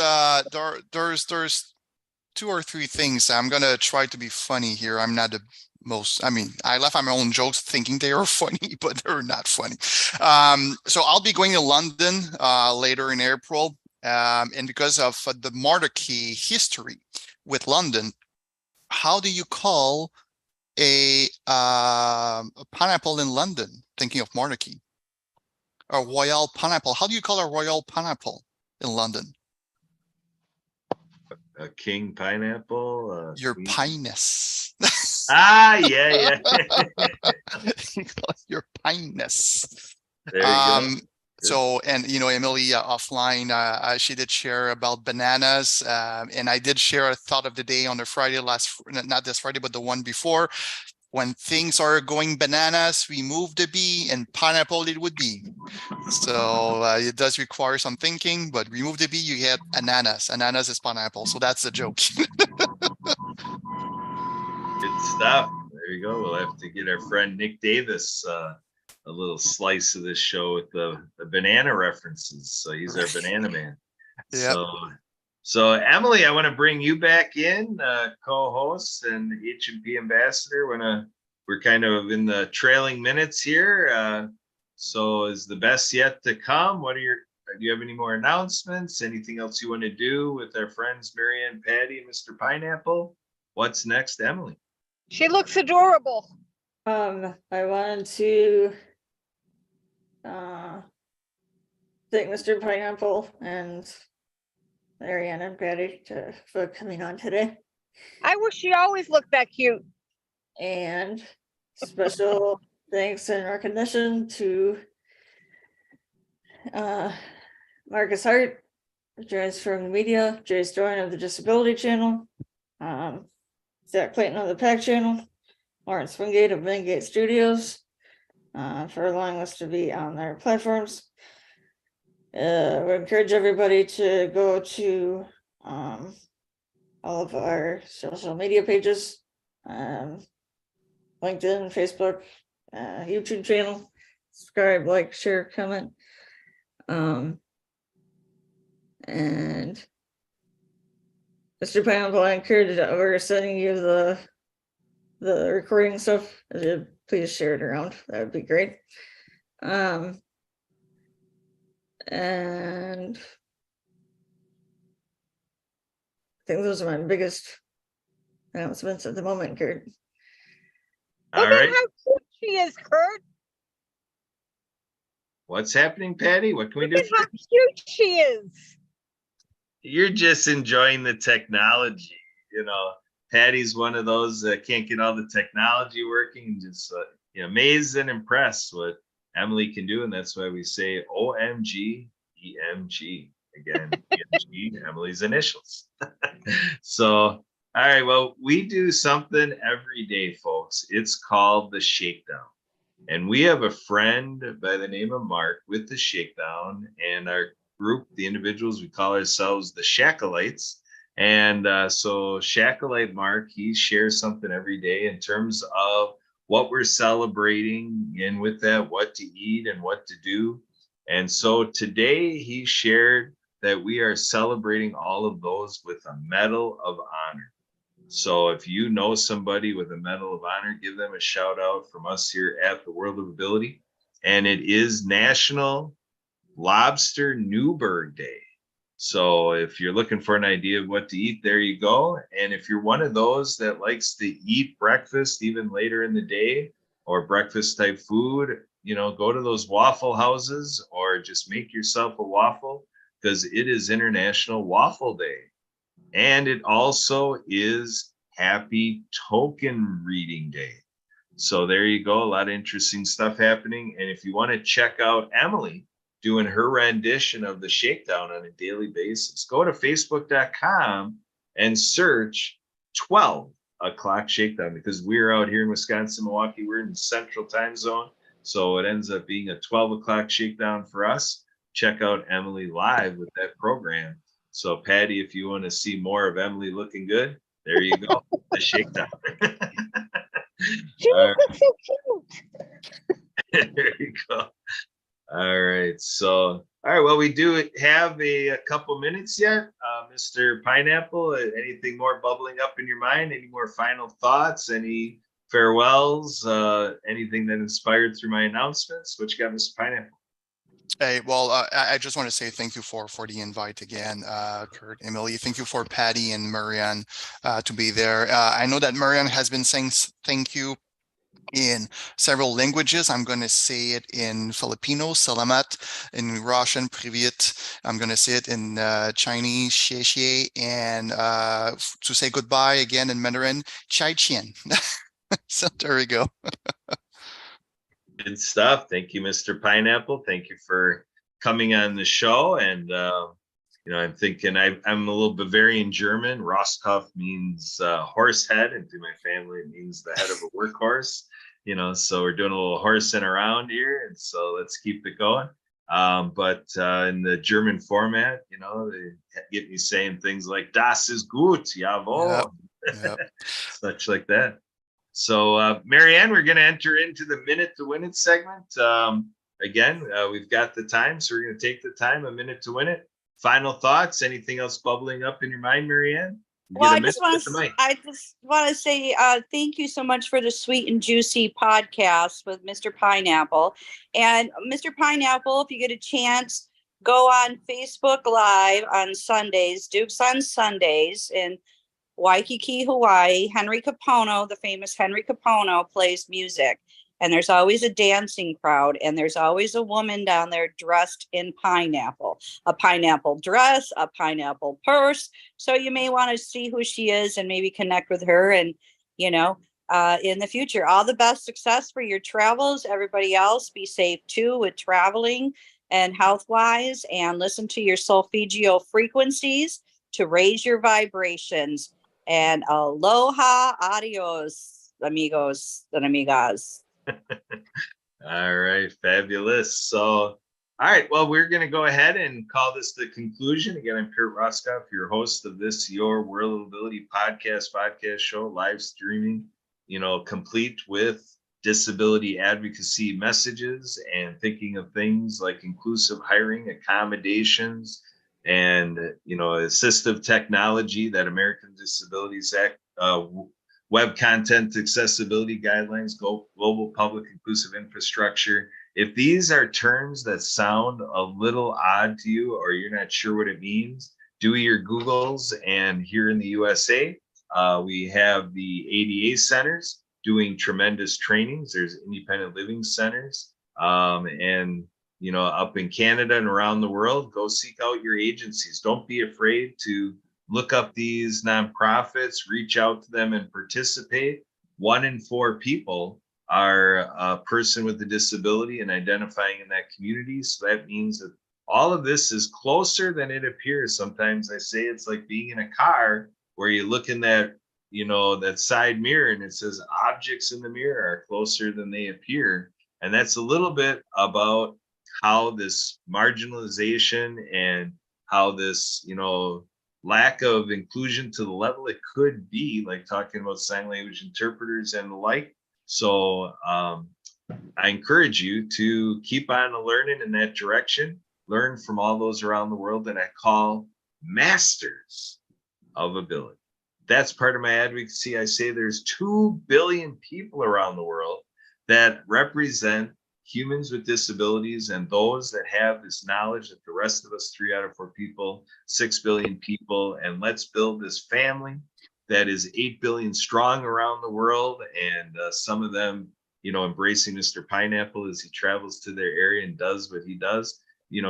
2 or 3 things. I'm gonna try to be funny here. I'm not the most, I laugh at my own jokes thinking they are funny, but they're not funny. So I'll be going to London later in April. And because of the monarchy history with London, how do you call a pineapple in London? Thinking of monarchy. A royal pineapple. How do you call a royal pineapple in London? A king pineapple? Your queen- pinus. yeah. Your pinus. There you go. So, and Emily offline, she did share about bananas, and I did share a thought of the day on the Friday not this Friday, but the one before. When things are going bananas, remove the B, and pineapple it would be. So it does require some thinking, but remove the B, you get ananas. Ananas is pineapple, so that's the joke. Good stuff. There you go. We'll have to get our friend Nick Davis a little slice of this show with the banana references. So he's our banana man. Yep. So Emily, I want to bring you back in, co-host and H&P ambassador. We're kind of in the trailing minutes here. So is the best yet to come? Do you have any more announcements? Anything else you want to do with our friends Marianne, Patty, and Mr. Pineapple? What's next, Emily? She looks adorable. I wanted to thank Mr. Pineapple and Marianne and Patty for coming on today. I wish she always looked that cute. And special thanks and recognition to Marcus Hart, Joyce from Media, Jay Stoyan of the Disability Channel, Zach Clayton of the PAC Channel, Lawrence Wingate of Wingate Studios, for allowing us to be on their platforms. We encourage everybody to go to all of our social media pages, LinkedIn, Facebook, YouTube channel. Subscribe, like, share, comment. And Mr. Pineapple, I encourage that we're sending you the recording stuff. Please share it around. That would be great. And I think those are my biggest announcements at the moment, Kurt. All Look right. at how cute she is, Kurt. What's happening, Patty? What can we do? Look at how cute she is. You're just enjoying the technology. Patty's one of those that can't get all the technology working, and just amazed and impressed what Emily can do. And that's why we say OMG, EMG. Again, EMG, Emily's initials. So, all right, well, we do something every day, folks. It's called the Shakedown. And we have a friend by the name of Mark with the Shakedown, and our group, the individuals, we call ourselves the Shackalites. And so Shackalite Mark, he shares something every day in terms of what we're celebrating, and with that, what to eat and what to do. And so today he shared that we are celebrating all of those with a Medal of Honor. So if you know somebody with a Medal of Honor, give them a shout out from us here at the World of Ability. And it is National Lobster Newburg Day. So if you're looking for an idea of what to eat, there you go. And if you're one of those that likes to eat breakfast even later in the day, or breakfast type food, go to those waffle houses or just make yourself a waffle, because it is International Waffle Day. And it also is Happy Token Reading Day. So there you go. A lot of interesting stuff happening. And if you want to check out Emily doing her rendition of the Shakedown on a daily basis, go to facebook.com and search 12 o'clock Shakedown, because we're out here in Wisconsin, Milwaukee. We're in the Central Time Zone. So it ends up being a 12 o'clock shakedown for us. Check out Emily live with that program. So Patty, if you want to see more of Emily looking good, there you go. The shakedown. She All right, looks so cute. there you go. All right. So, all right. Well, we do have a couple minutes yet. Mr. Pineapple, anything more bubbling up in your mind? Any more final thoughts? Any farewells? Anything that inspired through my announcements? What you got, Mr. Pineapple? Hey, well, I just want to say thank you for the invite again, Kurt, Emily. Thank you for Patty and Marianne to be there. I know that Marianne has been saying thank you in several languages. I'm going to say it in Filipino, salamat, in Russian, привет. I'm going to say it in Chinese, xie xie, and to say goodbye again in Mandarin, chai qian. So there we go. Good stuff. Thank you, Mr. Pineapple. Thank you for coming on the show. And, I'm thinking I'm a little Bavarian German. Rosskopf means horse head, and through my family, it means the head of a workhorse. So we're doing a little horsing around here. And so let's keep it going. But in the German format, they get me saying things like, das ist gut, jawohl, Yep. such like that. So, Marianne, we're going to enter into the minute to win it segment. Again, we've got the time, so we're going to take the time, a minute to win it. Final thoughts? Anything else bubbling up in your mind, Marianne? Well, I just want to say thank you so much for the sweet and juicy podcast with Mr. Pineapple. And Mr. Pineapple, if you get a chance, go on Facebook Live on Sundays, Dukes on Sundays in Waikiki, Hawaii. Henry Capono, the famous Henry Capono, plays music. And there's always a dancing crowd, and there's always a woman down there dressed in pineapple, a pineapple dress, a pineapple purse. So you may want to see who she is and maybe connect with her. And, in the future, all the best success for your travels. Everybody else, be safe too with traveling and health-wise, and listen to your solfeggio frequencies to raise your vibrations. And aloha, adios, amigos and amigas. All right, fabulous. So, all right, well, we're going to go ahead and call this the conclusion. Again, I'm Kurt Roscoff, your host of this Your World of Ability podcast show, live streaming, complete with disability advocacy messages and thinking of things like inclusive hiring, accommodations, and, assistive technology that American Disabilities Act, web content accessibility guidelines, global public inclusive infrastructure. If these are terms that sound a little odd to you, or you're not sure what it means, do your Googles. And here in the USA, we have the ADA centers doing tremendous trainings. There's independent living centers. And, up in Canada and around the world, go seek out your agencies. Don't be afraid to look up these nonprofits, reach out to them and participate. 1 in 4 people are a person with a disability and identifying in that community. So that means that all of this is closer than it appears. Sometimes I say it's like being in a car where you look in that, that side mirror and it says objects in the mirror are closer than they appear. And that's a little bit about how this marginalization and how this, lack of inclusion to the level it could be, like talking about sign language interpreters and the like. So I encourage you to keep on learning in that direction, learn from all those around the world that I call masters of ability. That's part of my advocacy. I say there's 2 billion people around the world that represent humans with disabilities and those that have this knowledge that the rest of us, 3 out of 4 people, 6 billion people, and let's build this family that is 8 billion strong around the world. And some of them, embracing Mr. Pineapple as he travels to their area and does what he does.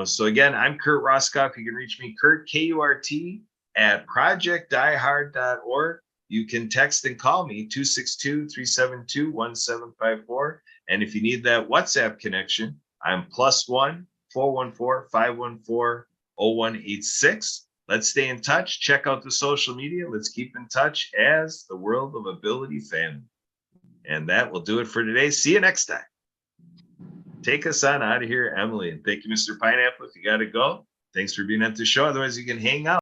So again, I'm Kurt Roscoff. You can reach me, Kurt, K-U-R-T, at projectdiehard.org. You can text and call me, 262-372-1754. And if you need that WhatsApp connection, I'm +1 414 514 0186. Let's stay in touch. Check out the social media. Let's keep in touch as the World of Ability family. And that will do it for today. See you next time. take us on out of here, Emily. And thank you, Mr. Pineapple. If you got to go, thanks for being at the show. Otherwise, you can hang out.